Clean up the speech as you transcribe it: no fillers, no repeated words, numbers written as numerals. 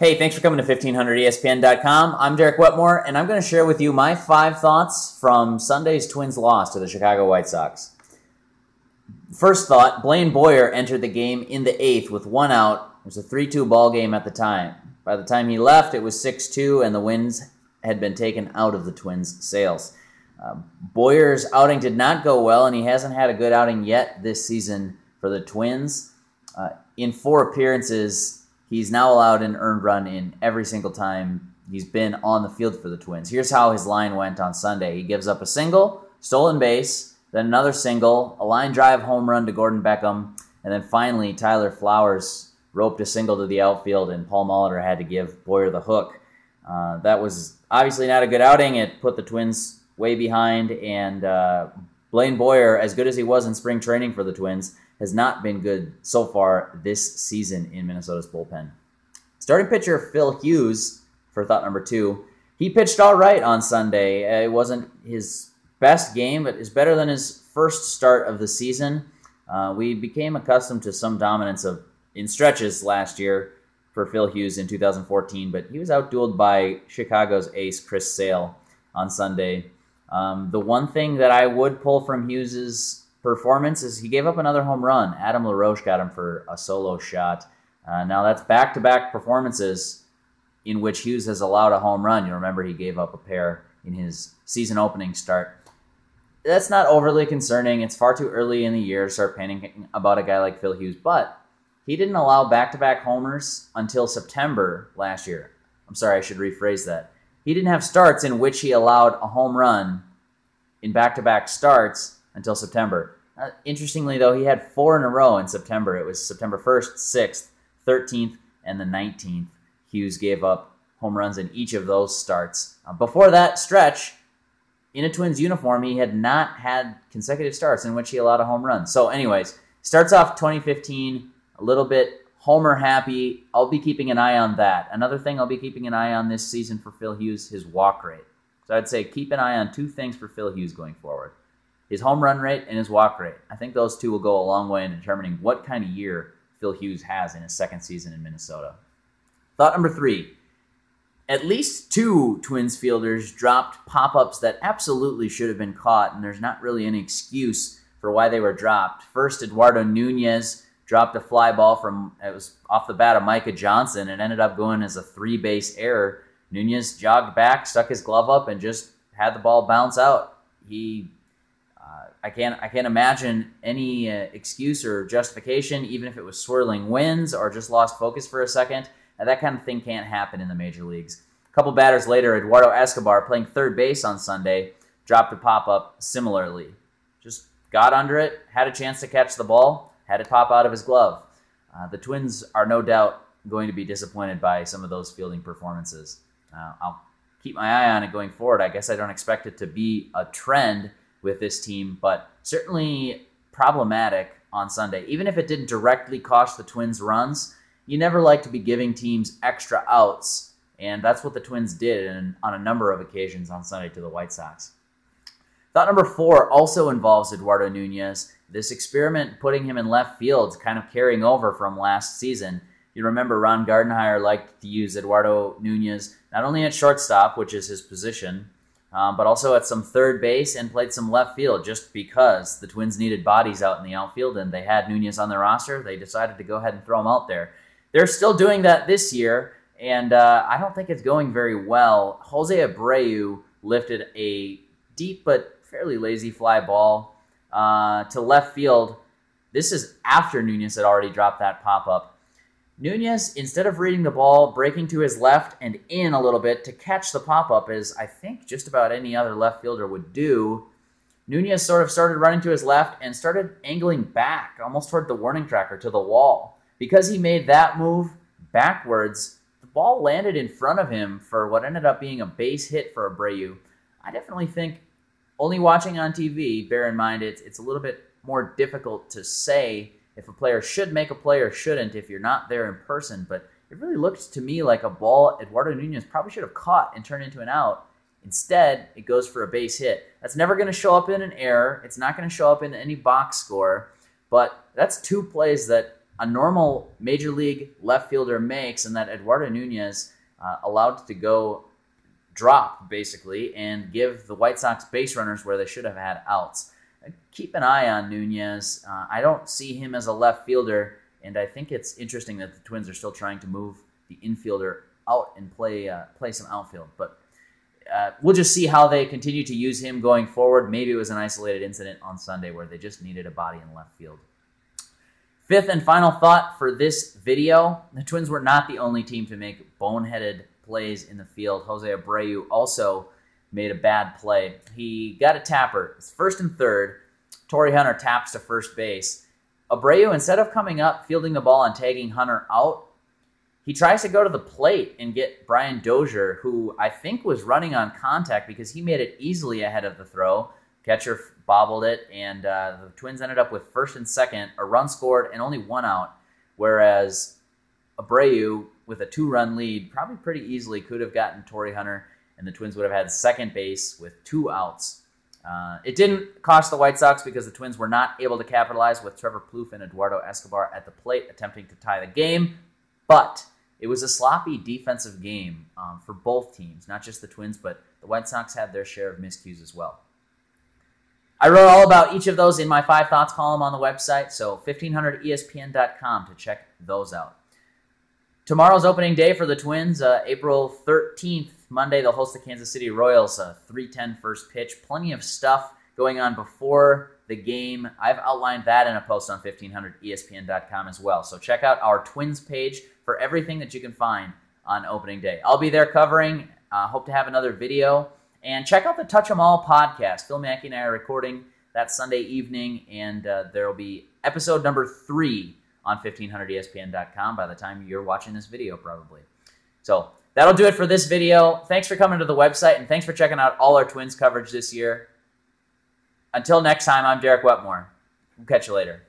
Hey, thanks for coming to 1500ESPN.com. I'm Derek Wetmore, and I'm going to share with you my 5 thoughts from Sunday's Twins loss to the Chicago White Sox. First thought, Blaine Boyer entered the game in the 8th with 1 out. It was a 3-2 ball game at the time. By the time he left, it was 6-2, and the wins had been taken out of the Twins' sails. Boyer's outing did not go well, and he hasn't had a good outing yet this season for the Twins. In 4 appearances, he's now allowed an earned run in every single time he's been on the field for the Twins. Here's how his line went on Sunday. He gives up a single, stolen base, then another single, a line drive home run to Gordon Beckham, and then finally Tyler Flowers roped a single to the outfield, and Paul Molitor had to give Boyer the hook. That was obviously not a good outing. It put the Twins way behind, and Blaine Boyer, as good as he was in spring training for the Twins, has not been good so far this season in Minnesota's bullpen. Starting pitcher Phil Hughes, for thought number 2, he pitched all right on Sunday. It wasn't his best game, but it's better than his first start of the season. We became accustomed to some dominance in stretches last year for Phil Hughes in 2014, but he was outdueled by Chicago's ace Chris Sale on Sunday. The one thing that I would pull from Hughes's performance is he gave up another home run. Adam LaRoche got him for a solo shot. Now that's back-to-back performances in which Hughes has allowed a home run. You remember he gave up a pair in his season opening start. That's not overly concerning. It's far too early in the year to start panicking about a guy like Phil Hughes, but he didn't allow back-to-back homers until September last year. I'm sorry, I should rephrase that. He didn't have starts in which he allowed a home run in back-to-back starts until September. Interestingly, though, he had 4 in a row in September. It was September 1st, 6th, 13th, and the 19th. Hughes gave up home runs in each of those starts. Before that stretch, in a Twins uniform, he had not had consecutive starts in which he allowed a home run. So anyways, starts off 2015 a little bit homer happy. I'll be keeping an eye on that. Another thing I'll be keeping an eye on this season for Phil Hughes, his walk rate. So I'd say keep an eye on 2 things for Phil Hughes going forward: his home run rate and his walk rate. I think those 2 will go a long way in determining what kind of year Phil Hughes has in his second season in Minnesota. Thought number 3. At least 2 Twins fielders dropped pop-ups that absolutely should have been caught, and there's not really any excuse for why they were dropped. First, Eduardo Nunez dropped a fly ball it was off the bat of Micah Johnson, and ended up going as a 3-base error. Nunez jogged back, stuck his glove up, and just had the ball bounce out. I can't imagine any excuse or justification, even if it was swirling winds or just lost focus for a second. That kind of thing can't happen in the major leagues. A couple batters later, Eduardo Escobar, playing third base on Sunday, dropped a pop-up similarly. Just got under it, had a chance to catch the ball, had it pop out of his glove. The Twins are no doubt going to be disappointed by some of those fielding performances. I'll keep my eye on it going forward. I guess I don't expect it to be a trend with this team, but certainly problematic on Sunday. Even if it didn't directly cost the Twins runs, you never like to be giving teams extra outs, and that's what the Twins did on a number of occasions on Sunday to the White Sox. Thought number 4 also involves Eduardo Nunez. This experiment putting him in left field, kind of carrying over from last season. You remember Ron Gardenhire liked to use Eduardo Nunez not only at shortstop, which is his position, but also at some third base, and played some left field just because the Twins needed bodies out in the outfield and they had Nunez on their roster. They decided to go ahead and throw him out there. They're still doing that this year, and I don't think it's going very well. Jose Abreu lifted a deep but fairly lazy fly ball to left field. This is after Nunez had already dropped that pop-up. Nunez, instead of reading the ball, breaking to his left and in a little bit to catch the pop-up, as I think just about any other left fielder would do, Nunez sort of started running to his left and started angling back, almost toward the warning track or to the wall. Because he made that move backwards, the ball landed in front of him for what ended up being a base hit for Abreu. I definitely think, only watching on TV, bear in mind it's a little bit more difficult to say if a player should make a play or shouldn't if you're not there in person, but it really looked to me like a ball Eduardo Nunez probably should have caught and turned into an out. Instead, it goes for a base hit. That's never going to show up in an error. It's not going to show up in any box score, but that's 2 plays that a normal Major League left fielder makes, and that Eduardo Nunez allowed to go drop, basically, and give the White Sox base runners where they should have had outs. Keep an eye on Nunez. I don't see him as a left fielder, and I think it's interesting that the Twins are still trying to move the infielder out and play some outfield. But we'll just see how they continue to use him going forward. Maybe it was an isolated incident on Sunday where they just needed a body in left field. Fifth and final thought for this video, the Twins were not the only team to make boneheaded plays in the field. Jose Abreu also made a bad play. He got a tapper. It's first and third. Torrey Hunter taps to first base. Abreu, instead of coming up, fielding the ball and tagging Hunter out, he tries to go to the plate and get Brian Dozier, who I think was running on contact because he made it easily ahead of the throw. Catcher bobbled it, and the Twins ended up with first and second, a run scored, and only one out, whereas Abreu, with a 2-run lead, probably pretty easily could have gotten Torrey Hunter, and the Twins would have had second base with 2 outs. It didn't cost the White Sox because the Twins were not able to capitalize with Trevor Plouffe and Eduardo Escobar at the plate attempting to tie the game, but it was a sloppy defensive game for both teams, not just the Twins, but the White Sox had their share of miscues as well. I wrote all about each of those in my 5 Thoughts column on the website, so 1500ESPN.com to check those out. Tomorrow's opening day for the Twins, April 13th, Monday. They'll host the Kansas City Royals, 3:10 first pitch. Plenty of stuff going on before the game. I've outlined that in a post on 1500ESPN.com as well. So check out our Twins page for everything that you can find on opening day. I'll be there covering. Hope to have another video. And check out the Touch 'Em All podcast. Phil Mackey and I are recording that Sunday evening, and there will be episode number 3 on 1500ESPN.com by the time you're watching this video, probably. So that'll do it for this video. Thanks for coming to the website, and thanks for checking out all our Twins coverage this year. Until next time, I'm Derek Wetmore. We'll catch you later.